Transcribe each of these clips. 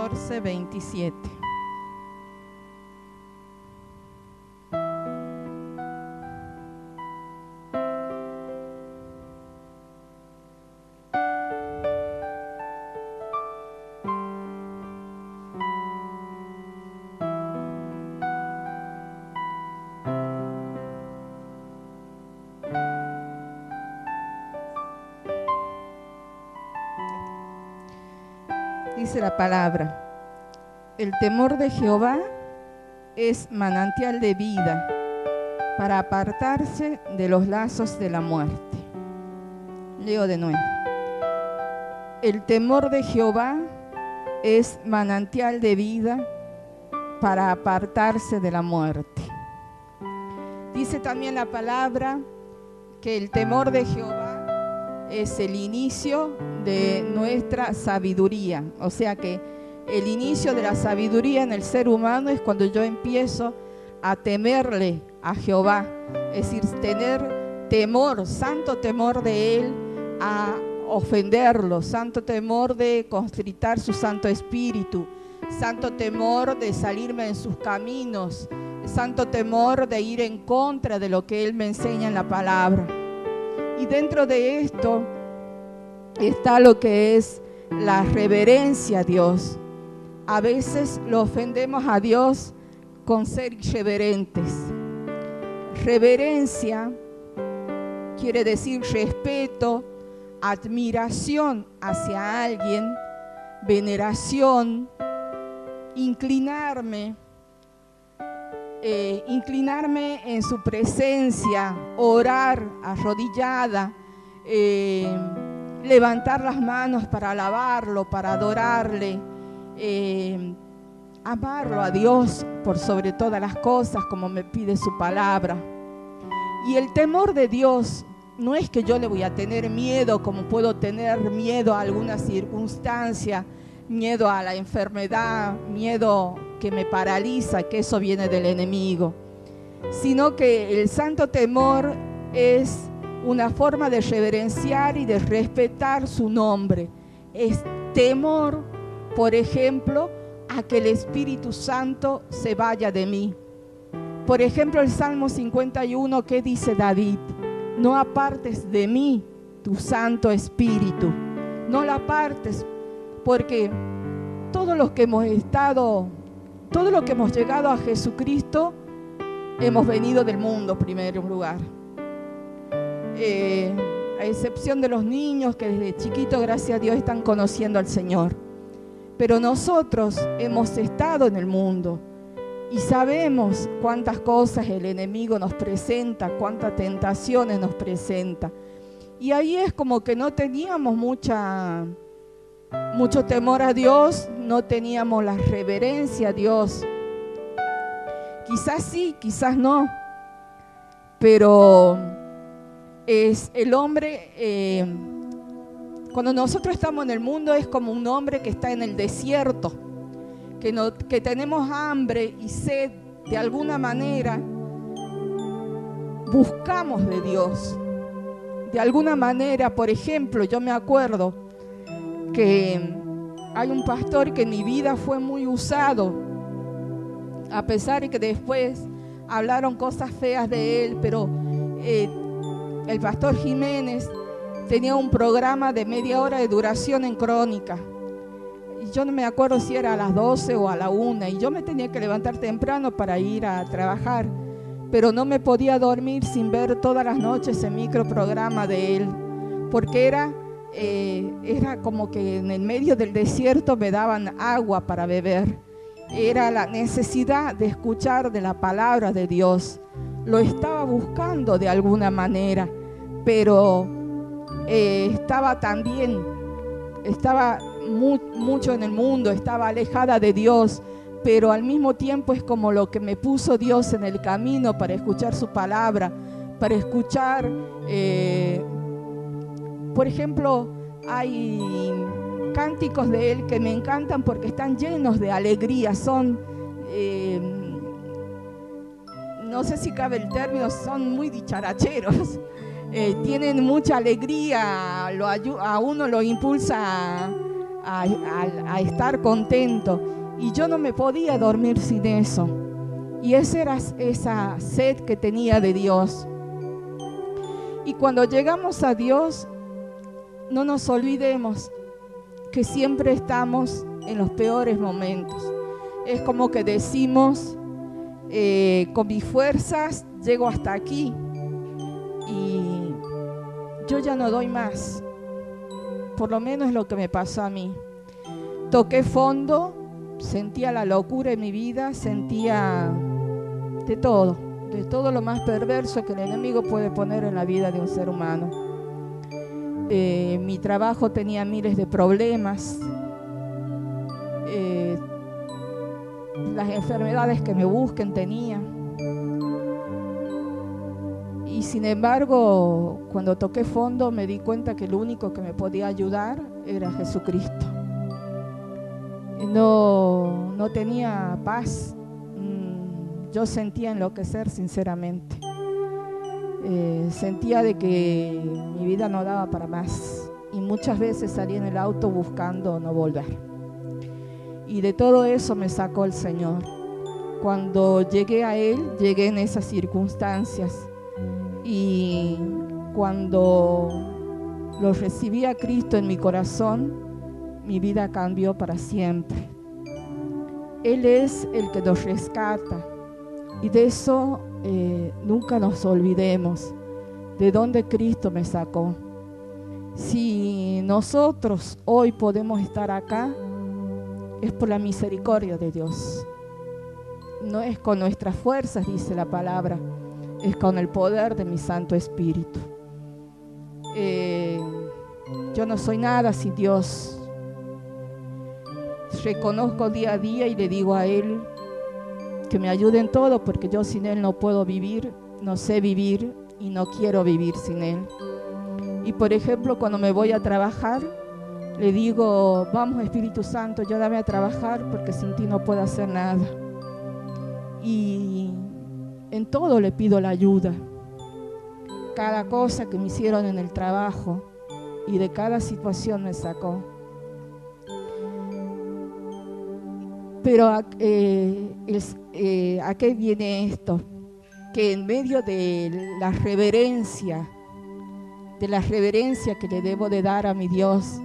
14:27. Dice la palabra: el temor de Jehová es manantial de vida para apartarse de los lazos de la muerte. Leo de nuevo. El temor de Jehová es manantial de vida para apartarse de la muerte. Dice también la palabra que el temor de Jehová es el inicio de nuestra sabiduría. O sea que el inicio de la sabiduría en el ser humano es cuando yo empiezo a temerle a Jehová, es decir, tener temor, santo temor de Él, a ofenderlo, santo temor de constritar su Santo Espíritu, santo temor de salirme en sus caminos, santo temor de ir en contra de lo que Él me enseña en la palabra. Y dentro de esto está lo que es la reverencia a Dios. A veces lo ofendemos a Dios con ser irreverentes. Reverencia quiere decir respeto, admiración hacia alguien, veneración, inclinarme en su presencia, orar arrodillada, levantar las manos para alabarlo, para adorarle, amarlo a Dios por sobre todas las cosas, como me pide su palabra. Y el temor de Dios no es que yo le voy a tener miedo, como puedo tener miedo a alguna circunstancia, miedo a la enfermedad, miedo que me paraliza, que eso viene del enemigo, sino que el santo temor es una forma de reverenciar y de respetar su nombre. Es temor, por ejemplo, a que el Espíritu Santo se vaya de mí. Por ejemplo, el Salmo 51, ¿qué dice David? No apartes de mí tu Santo Espíritu. No lo apartes, porque todos los que hemos llegado a Jesucristo, hemos venido del mundo, en primer lugar. A excepción de los niños que desde chiquitos, gracias a Dios, están conociendo al Señor. Pero nosotros hemos estado en el mundo y sabemos cuántas cosas el enemigo nos presenta, cuántas tentaciones nos presenta. Y ahí es como que no teníamos mucho temor a Dios, no teníamos la reverencia a Dios. Quizás sí, quizás no, pero es el hombre, cuando nosotros estamos en el mundo es como un hombre que está en el desierto, que tenemos hambre y sed. De alguna manera buscamos de Dios, de alguna manera. Por ejemplo, yo me acuerdo que hay un pastor que en mi vida fue muy usado, a pesar de que después hablaron cosas feas de él, pero el pastor Jiménez tenía un programa de media hora de duración en Crónica. Y yo no me acuerdo si era a las 12 o a la 1, y yo me tenía que levantar temprano para ir a trabajar, pero no me podía dormir sin ver todas las noches el microprograma de él, porque era como que en el medio del desierto me daban agua para beber. Era la necesidad de escuchar de la palabra de Dios. Lo estaba buscando de alguna manera, pero estaba mucho en el mundo, estaba alejada de Dios, pero al mismo tiempo es como lo que me puso Dios en el camino para escuchar su palabra, para escuchar, por ejemplo, hay cánticos de Él que me encantan porque están llenos de alegría, son, no sé si cabe el término, son muy dicharacheros. Tienen mucha alegría, a uno lo impulsa a estar contento. Y yo no me podía dormir sin eso. Y esa era esa sed que tenía de Dios. Y cuando llegamos a Dios, no nos olvidemos que siempre estamos en los peores momentos. Es como que decimos, con mis fuerzas llego hasta aquí y yo ya no doy más. Por lo menos es lo que me pasó a mí. Toqué fondo, sentía la locura en mi vida, sentía de todo lo más perverso que el enemigo puede poner en la vida de un ser humano. Mi trabajo tenía miles de problemas, las enfermedades que me busquen tenía. Y sin embargo, cuando toqué fondo me di cuenta que el único que me podía ayudar era Jesucristo. No tenía paz. Yo sentía enloquecer, sinceramente. Sentía de que mi vida no daba para más. Y muchas veces salí en el auto buscando no volver. Y de todo eso me sacó el Señor. Cuando llegué a Él, llegué en esas circunstancias. Y cuando lo recibí a Cristo en mi corazón, mi vida cambió para siempre. Él es el que nos rescata. Y de eso nunca nos olvidemos, de dónde Cristo me sacó. Si nosotros hoy podemos estar acá, es por la misericordia de Dios. No es con nuestras fuerzas, dice la palabra, es con el poder de mi Santo Espíritu. Yo no soy nada sin Dios. Reconozco día a día y le digo a Él que me ayude en todo, porque yo sin Él no puedo vivir, no sé vivir y no quiero vivir sin Él. Y por ejemplo, cuando me voy a trabajar, le digo, vamos Espíritu Santo, ayúdame a trabajar porque sin ti no puedo hacer nada. Y en todo le pido la ayuda. Cada cosa que me hicieron en el trabajo y de cada situación me sacó. Pero ¿a qué viene esto? Que en medio de la reverencia que le debo de dar a mi Dios,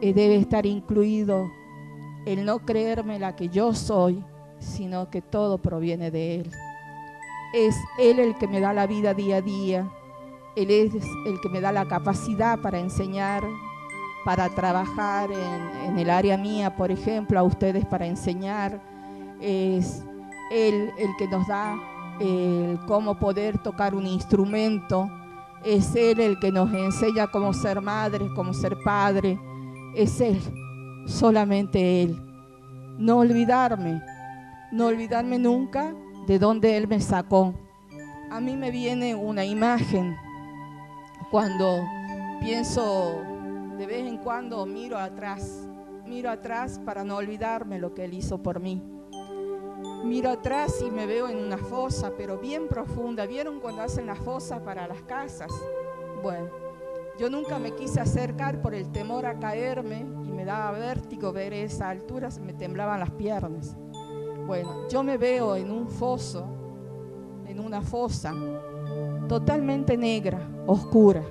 debe estar incluido el no creerme la que yo soy, sino que todo proviene de Él. Es Él el que me da la vida día a día. Él es el que me da la capacidad para enseñar, para trabajar en el área mía, por ejemplo, a ustedes para enseñar. Es Él el que nos da cómo poder tocar un instrumento. Es Él el que nos enseña cómo ser madre, cómo ser padre. Es Él, solamente Él. No olvidarme nunca de dónde Él me sacó. A mí me viene una imagen cuando pienso, de vez en cuando miro atrás para no olvidarme lo que Él hizo por mí. Miro atrás y me veo en una fosa, pero bien profunda. ¿Vieron cuando hacen la fosa para las casas? Bueno, yo nunca me quise acercar por el temor a caerme y me daba vértigo ver esa altura, se me temblaban las piernas. Bueno, yo me veo en un foso, en una fosa totalmente negra, oscura,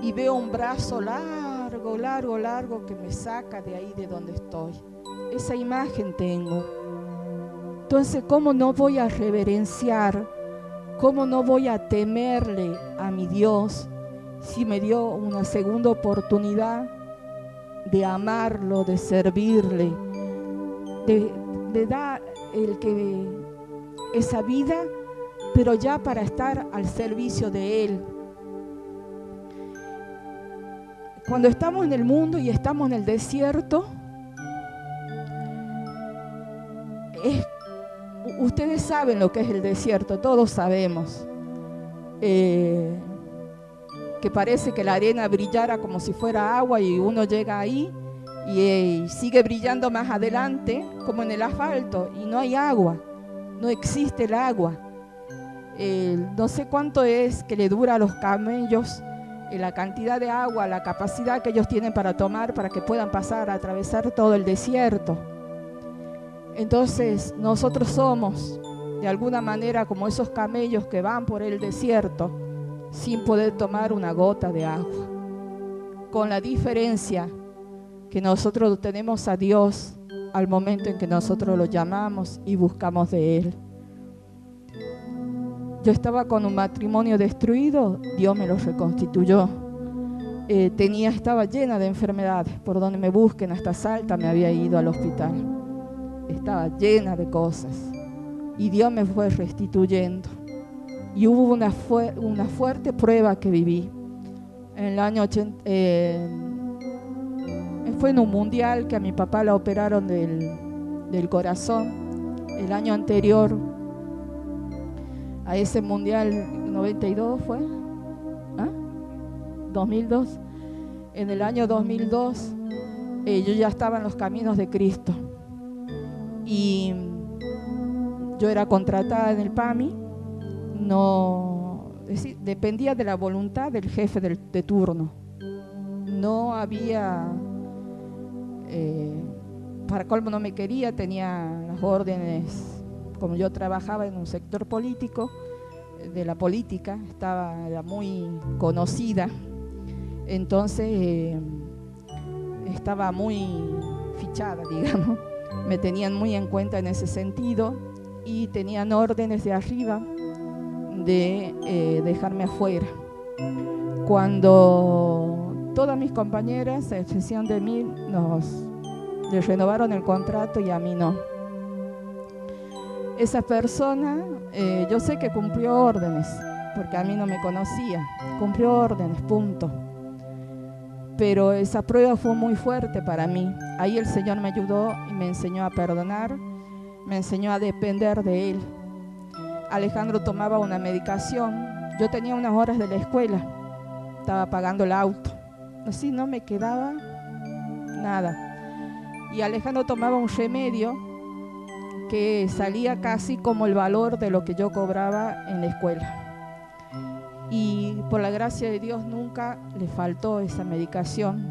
y veo un brazo largo que me saca de ahí de donde estoy. Esa imagen tengo. Entonces, ¿cómo no voy a reverenciar? ¿Cómo no voy a temerle a mi Dios si me dio una segunda oportunidad de amarlo, de servirle, de dar esa vida, pero ya para estar al servicio de Él? Cuando estamos en el mundo y estamos en el desierto, ustedes saben lo que es el desierto, todos sabemos. Que parece que la arena brillara como si fuera agua y uno llega ahí y sigue brillando más adelante como en el asfalto y no hay agua, no existe el agua. No sé cuánto es que le dura a los camellos la cantidad de agua, la capacidad que ellos tienen para tomar, para que puedan pasar, atravesar todo el desierto. Entonces nosotros somos de alguna manera como esos camellos que van por el desierto sin poder tomar una gota de agua, con la diferencia que nosotros tenemos a Dios al momento en que nosotros lo llamamos y buscamos de Él. Yo estaba con un matrimonio destruido, Dios me lo reconstituyó. Estaba llena de enfermedades, por donde me busquen, hasta Salta me había ido al hospital. Estaba llena de cosas y Dios me fue restituyendo. Y hubo una fuerte prueba que viví. En el año 80, fue en un mundial que a mi papá la operaron del corazón. El año anterior a ese mundial, 92 fue, 2002. En el año 2002 yo ya estaba en los caminos de Cristo y yo era contratada en el PAMI. No, es decir, dependía de la voluntad del jefe de turno. No había, para colmo no me quería, tenía las órdenes. Como yo trabajaba en un sector político, de la política, era muy conocida, entonces estaba muy fichada, digamos, me tenían muy en cuenta en ese sentido y tenían órdenes de arriba de dejarme afuera. Cuando todas mis compañeras, a excepción de mí, les renovaron el contrato y a mí no. Esa persona, yo sé que cumplió órdenes, porque a mí no me conocía, cumplió órdenes, punto. Pero esa prueba fue muy fuerte para mí. Ahí el Señor me ayudó y me enseñó a perdonar, me enseñó a depender de Él. Alejandro tomaba una medicación, yo tenía unas horas de la escuela, estaba pagando el auto, así no me quedaba nada. Y Alejandro tomaba un remedio que salía casi como el valor de lo que yo cobraba en la escuela. Y por la gracia de Dios nunca le faltó esa medicación,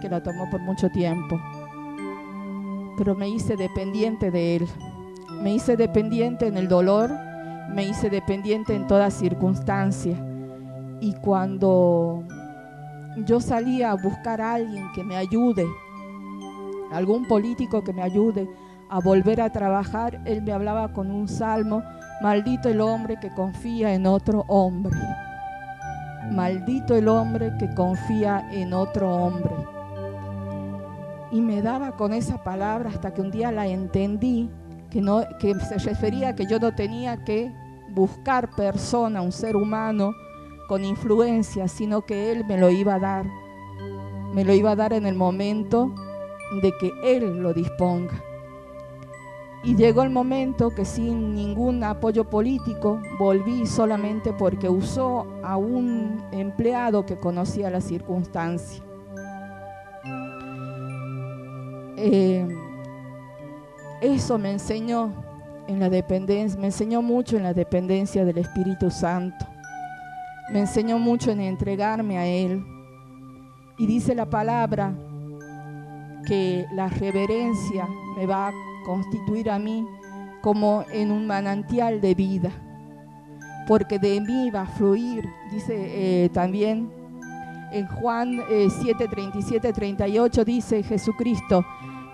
que la tomó por mucho tiempo. Pero me hice dependiente de Él. Me hice dependiente en el dolor, me hice dependiente en toda circunstancia. Y cuando yo salía a buscar a alguien que me ayude, algún político que me ayude a volver a trabajar, él me hablaba con un salmo: maldito el hombre que confía en otro hombre. Maldito el hombre que confía en otro hombre. Y me daba con esa palabra hasta que un día la entendí, que se refería a que yo no tenía que buscar persona, un ser humano con influencia, sino que Él me lo iba a dar. Me lo iba a dar en el momento de que Él lo disponga. Y llegó el momento que sin ningún apoyo político volví solamente porque usó a un empleado que conocía la circunstancia. Eso me enseñó en la dependencia, me enseñó mucho en la dependencia del Espíritu Santo. Me enseñó mucho en entregarme a Él. Y dice la palabra que la reverencia me va a constituir a mí como en un manantial de vida, porque de mí va a fluir, dice también en Juan 7:37-38, dice Jesucristo: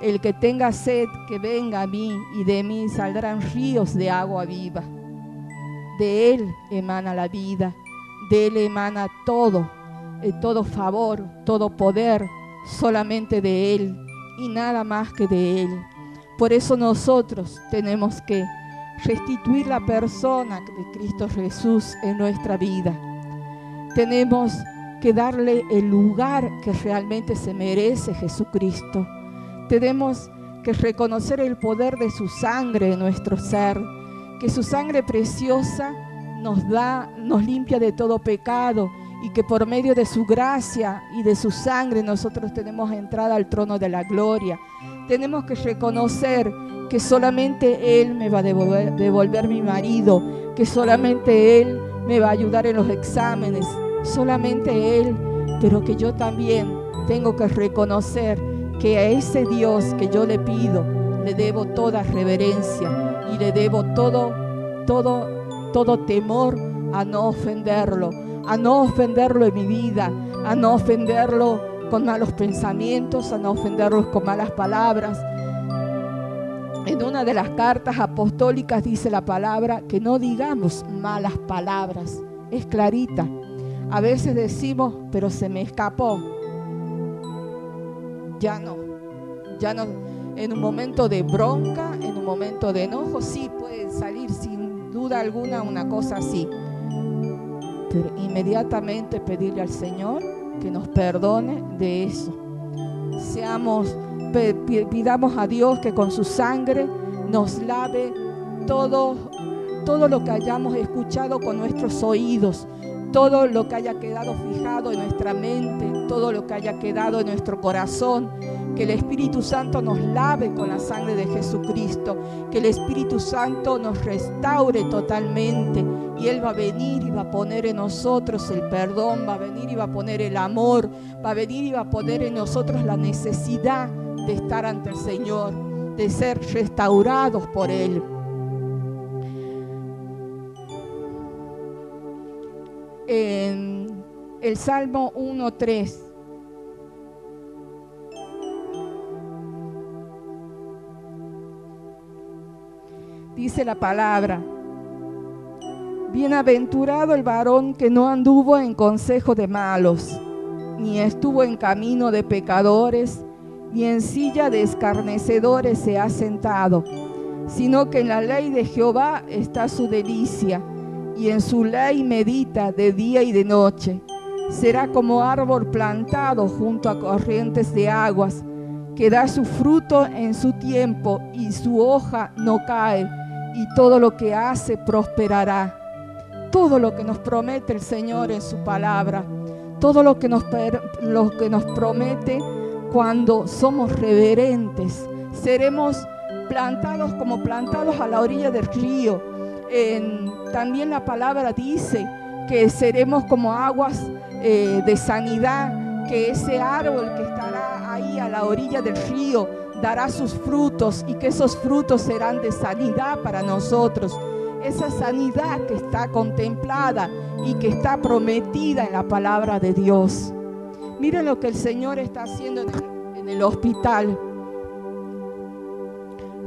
el que tenga sed, que venga a mí, y de mí saldrán ríos de agua viva. De Él emana la vida, de Él emana todo favor, todo poder, solamente de Él y nada más que de Él. Por eso nosotros tenemos que restituir la persona de Cristo Jesús en nuestra vida. Tenemos que darle el lugar que realmente se merece Jesucristo. Tenemos que reconocer el poder de su sangre en nuestro ser, que su sangre preciosa nos limpia de todo pecado, y que por medio de su gracia y de su sangre nosotros tenemos entrada al trono de la gloria. Tenemos que reconocer que solamente Él me va a devolver mi marido, que solamente Él me va a ayudar en los exámenes, solamente Él, pero que yo también tengo que reconocer que a ese Dios que yo le pido, le debo toda reverencia y le debo todo temor a no ofenderlo en mi vida, a no ofenderlo con malos pensamientos, a no ofenderlo con malas palabras. En una de las cartas apostólicas dice la palabra que no digamos malas palabras. Es clarita. A veces decimos, pero se me escapó. Ya no. En un momento de bronca, en un momento de enojo, sí puede salir sin duda alguna una cosa así. Pero inmediatamente pedirle al Señor que nos perdone de eso. Pidamos a Dios que con su sangre nos lave todo lo que hayamos escuchado con nuestros oídos, todo lo que haya quedado fijado en nuestra mente, todo lo que haya quedado en nuestro corazón, que el Espíritu Santo nos lave con la sangre de Jesucristo, que el Espíritu Santo nos restaure totalmente, y Él va a venir y va a poner en nosotros el perdón, va a venir y va a poner el amor, va a venir y va a poner en nosotros la necesidad de estar ante el Señor, de ser restaurados por Él. En el Salmo 1:3 dice la palabra: bienaventurado el varón que no anduvo en consejo de malos, ni estuvo en camino de pecadores, ni en silla de escarnecedores se ha sentado, sino que en la ley de Jehová está su delicia, y en su ley medita de día y de noche. Será como árbol plantado junto a corrientes de aguas, que da su fruto en su tiempo, y su hoja no cae, y todo lo que hace prosperará. Todo lo que nos promete el Señor en su palabra, todo lo que nos promete cuando somos reverentes, seremos plantados como plantados a la orilla del río. También la palabra dice que seremos como aguas de sanidad, que ese árbol que estará ahí a la orilla del río dará sus frutos, y que esos frutos serán de sanidad para nosotros. Esa sanidad que está contemplada y que está prometida en la palabra de Dios. Miren lo que el Señor está haciendo en el hospital.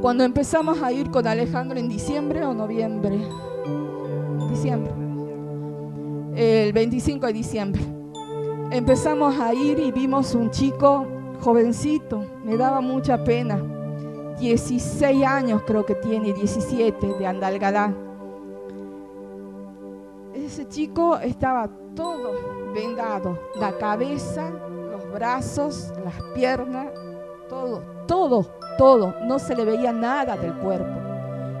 Cuando empezamos a ir con Alejandro en diciembre o noviembre, diciembre, el 25 de diciembre, empezamos a ir y vimos un chico jovencito, me daba mucha pena, 16 años creo que tiene, 17, de Andalgalá. Ese chico estaba todo vendado, la cabeza, los brazos, las piernas, todo, no se le veía nada del cuerpo,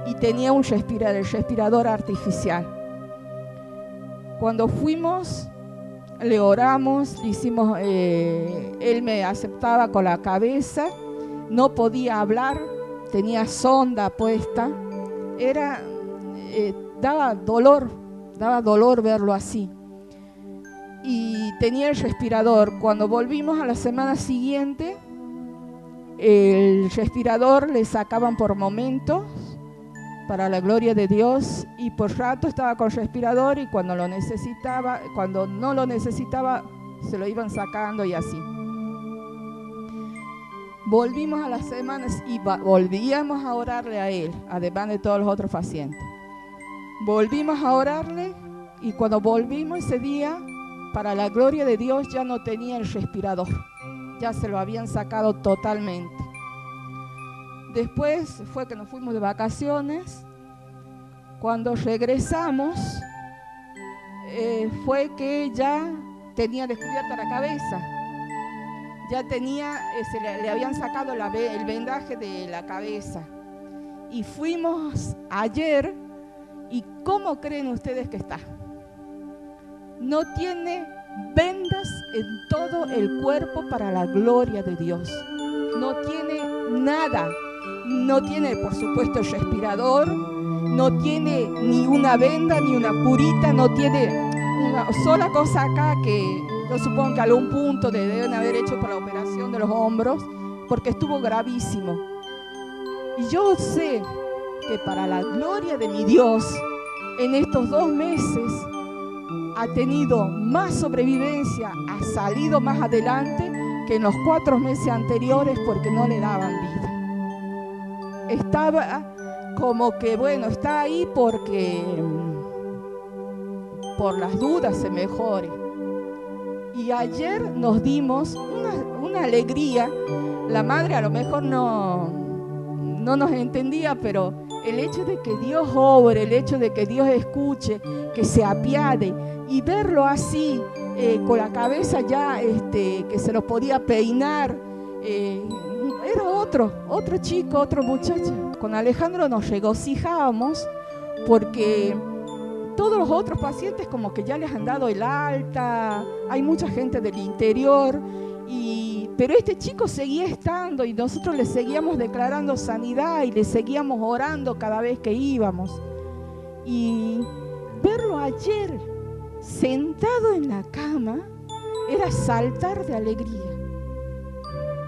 y tenía un respirador artificial. Cuando fuimos, le oramos, hicimos, él me aceptaba con la cabeza, no podía hablar, tenía sonda puesta, daba dolor verlo así, y tenía el respirador. Cuando volvimos a la semana siguiente, el respirador le sacaban por momentos, para la gloria de Dios, y por rato estaba con respirador, y cuando no lo necesitaba, se lo iban sacando, y así. Volvimos a las semanas y volvíamos a orarle a él, además de todos los otros pacientes. Volvimos a orarle, y cuando volvimos ese día, para la gloria de Dios, ya no tenía el respirador, ya se lo habían sacado totalmente. Después fue que nos fuimos de vacaciones. Cuando regresamos, fue que ya tenía descubierta la cabeza. Ya tenía, le habían sacado el vendaje de la cabeza. Y fuimos ayer, y ¿cómo creen ustedes que está? No tiene vendas en todo el cuerpo, para la gloria de Dios. No tiene nada. No tiene, por supuesto, el respirador, no tiene ni una venda, ni una curita, no tiene una sola cosa acá que yo supongo que a algún punto le deben haber hecho para la operación de los hombros, porque estuvo gravísimo. Y yo sé que para la gloria de mi Dios, en estos 2 meses ha tenido más sobrevivencia, ha salido más adelante que en los 4 meses anteriores, porque no le daban vida. Estaba como que, bueno, está ahí porque por las dudas se mejore. Y ayer nos dimos una alegría. La madre a lo mejor no nos entendía, pero el hecho de que Dios obre, el hecho de que Dios escuche, que se apiade, y verlo así, con la cabeza ya que se lo podía peinar, era otro chico, otro muchacho. Con Alejandro nos regocijábamos porque todos los otros pacientes como que ya les han dado el alta, hay mucha gente del interior, pero este chico seguía estando y nosotros le seguíamos declarando sanidad y le seguíamos orando cada vez que íbamos. Y verlo ayer sentado en la cama era saltar de alegría,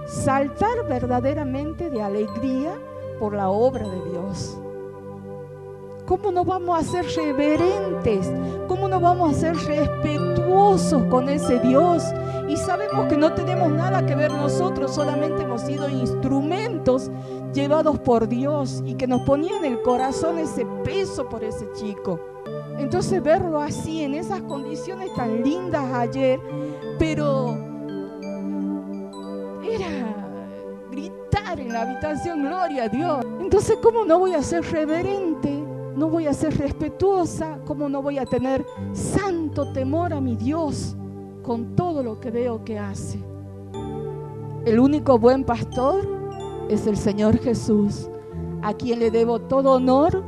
saltar verdaderamente de alegría por la obra de Dios. ¿Cómo no vamos a ser reverentes? ¿Cómo no vamos a ser respetuosos con ese Dios? Y sabemos que no tenemos nada que ver nosotros, solamente hemos sido instrumentos llevados por Dios y que nos ponía en el corazón ese peso por ese chico. Entonces verlo así, en esas condiciones tan lindas ayer, pero era gritar en la habitación, gloria a Dios. Entonces, ¿cómo no voy a ser reverente? No voy a ser respetuosa, ¿cómo no voy a tener santo temor a mi Dios con todo lo que veo que hace? El único buen pastor es el Señor Jesús, a quien le debo todo honor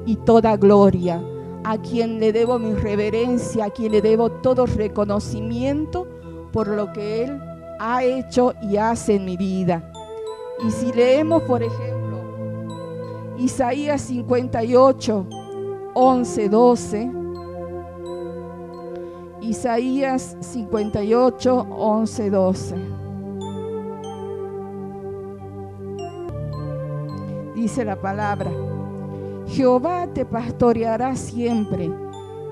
y toda gloria, a quien le debo mi reverencia, a quien le debo todo reconocimiento por lo que Él ha hecho y hace en mi vida. Y si leemos, por ejemplo, Isaías 58, 11, 12. Isaías 58, 11, 12. Dice la palabra: Jehová te pastoreará siempre,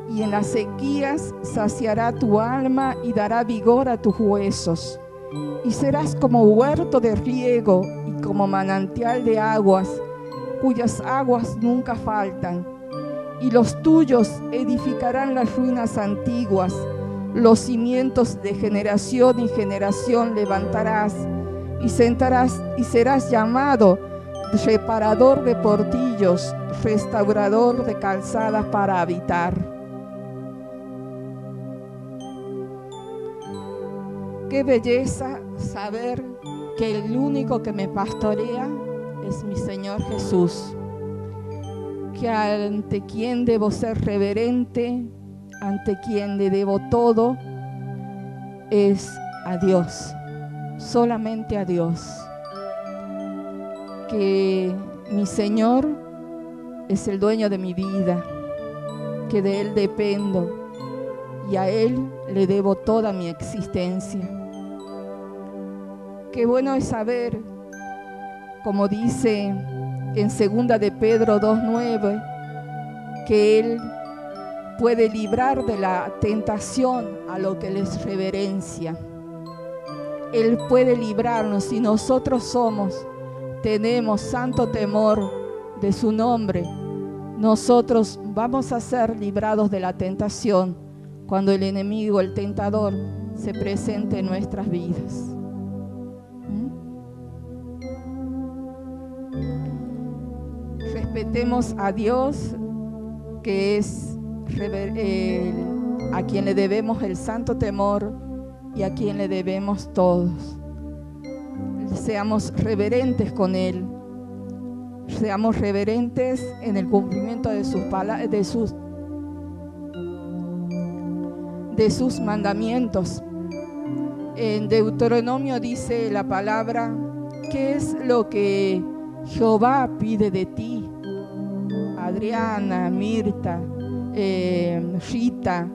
y en las sequías saciará tu alma y dará vigor a tus huesos. Y serás como huerto de riego y como manantial de aguas, cuyas aguas nunca faltan, y los tuyos edificarán las ruinas antiguas, los cimientos de generación y generación levantarás, y sentarás y serás llamado reparador de portillos, restaurador de calzadas para habitar. Qué belleza saber que el único que me pastorea es mi Señor Jesús, que ante quien debo ser reverente, ante quien le debo todo, es a Dios, solamente a Dios. Que mi Señor es el dueño de mi vida, que de Él dependo y a Él le debo toda mi existencia. Qué bueno es saber, como dice en 2 de Pedro 2:9, que Él puede librar de la tentación a lo que les reverencia. Él puede librarnos si nosotros tenemos santo temor de su nombre. Nosotros vamos a ser librados de la tentación cuando el enemigo, el tentador, se presente en nuestras vidas. Respetemos a Dios, que es a quien le debemos el santo temor y a quien le debemos todos. Seamos reverentes con Él, seamos reverentes en el cumplimiento de sus mandamientos. En Deuteronomio dice la palabra: ¿qué es lo que Jehová pide de ti? Adriana, Mirta, Rita,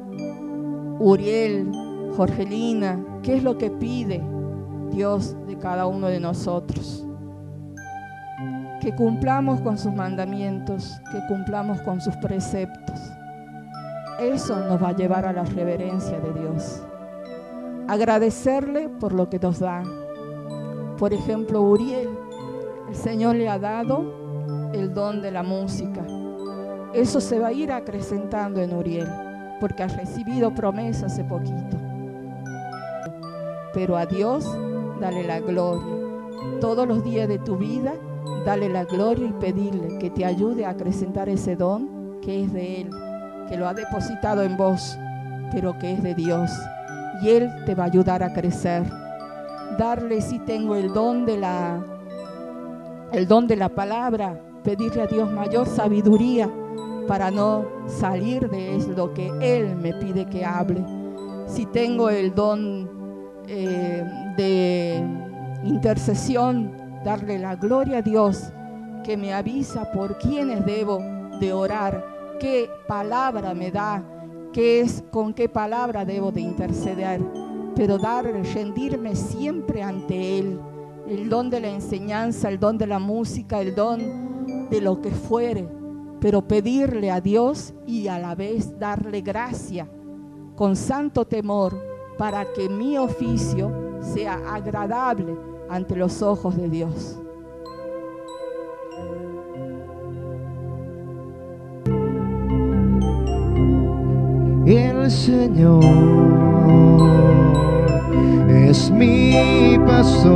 Uriel, Jorgelina, ¿qué es lo que pide Dios de cada uno de nosotros? Que cumplamos con sus mandamientos, que cumplamos con sus preceptos. Eso nos va a llevar a la reverencia de Dios. Agradecerle por lo que nos da. Por ejemplo, Uriel, el Señor le ha dado el don de la música. Eso se va a ir acrecentando en Uriel, porque ha recibido promesa hace poquito. Pero a Dios, dale la gloria. Todos los días de tu vida, dale la gloria y pedirle que te ayude a acrecentar ese don que es de Él, que lo ha depositado en vos, pero que es de Dios. Y Él te va a ayudar a crecer. Darle, si tengo el don de la palabra, pedirle a Dios mayor sabiduría para no salir de lo que Él me pide que hable. Si tengo el don de intercesión, darle la gloria a Dios, que me avisa por quiénes debo de orar, qué palabra me da, con qué palabra debo de interceder, pero rendirme siempre ante Él. El don de la enseñanza, el don de la música, el don de lo que fuere, pero pedirle a Dios y a la vez darle gracia con santo temor para que mi oficio sea agradable ante los ojos de Dios. El Señor es mi pastor,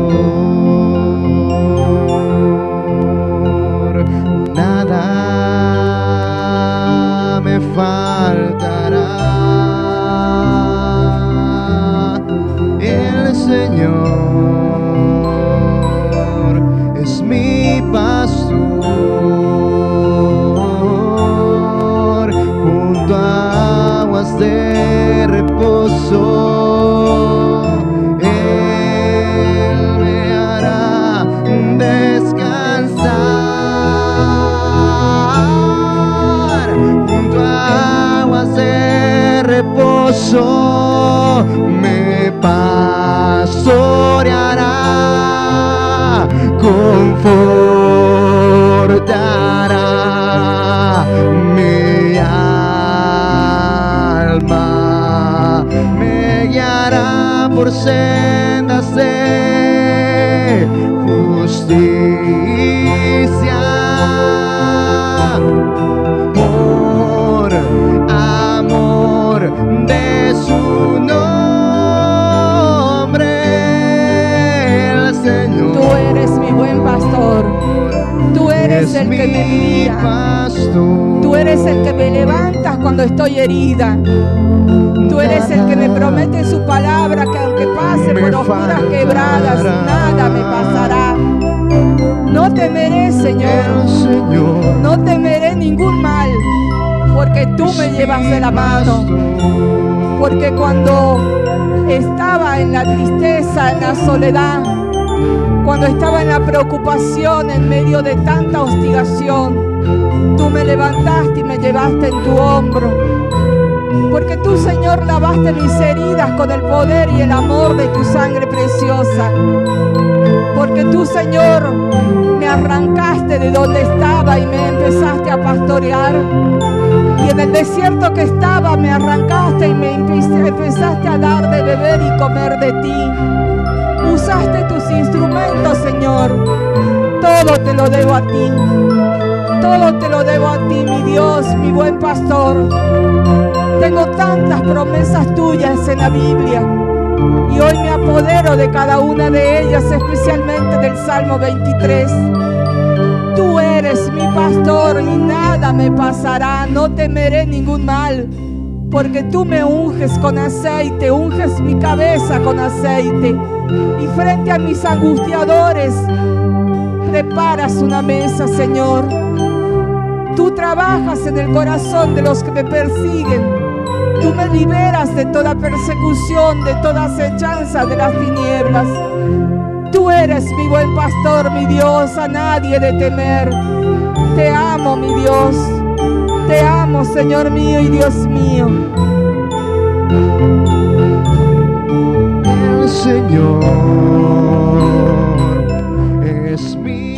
nada me faltará. El Señor es mi pastor, junto a aguas de reposo, Él me hará descansar. Junto a aguas de reposo me pastoreará, confortará mi alma, me guiará por sendas de justicia, por amor de su nombre. El Señor, tú eres mi buen pastor, tú eres el que me guía, tú eres el que me levantas cuando estoy herida, tú eres el que me promete en su palabra que aunque pase por oscuras quebradas, nada me pasará. No temeré, Señor, no temeré ningún mal, porque tú me llevas de la mano. Porque cuando estaba en la tristeza, en la soledad, cuando estaba en la preocupación, en medio de tanta hostigación, tú me levantaste y me llevaste en tu hombro. Porque tú, Señor, lavaste mis heridas con el poder y el amor de tu sangre preciosa. Porque tú, Señor, me arrancaste de donde estaba y me empezaste a pastorear. Y en el desierto que estaba me arrancaste y me empezaste a dar de beber y comer de ti. Usaste tus instrumentos, Señor. Todo te lo debo a ti. Todo te lo debo a ti, mi Dios, mi buen pastor. Tengo tantas promesas tuyas en la Biblia y hoy me apodero de cada una de ellas, especialmente del Salmo 23. Tú eres mi pastor y nada me pasará, no temeré ningún mal, porque tú me unges con aceite, unges mi cabeza con aceite, y frente a mis angustiadores preparas una mesa, Señor. Tú trabajas en el corazón de los que me persiguen. Tú me liberas de toda persecución, de toda acechanza de las tinieblas. Tú eres mi buen pastor, mi Dios, a nadie de temer. Te amo, mi Dios. Te amo, Señor mío y Dios mío. El Señor es mi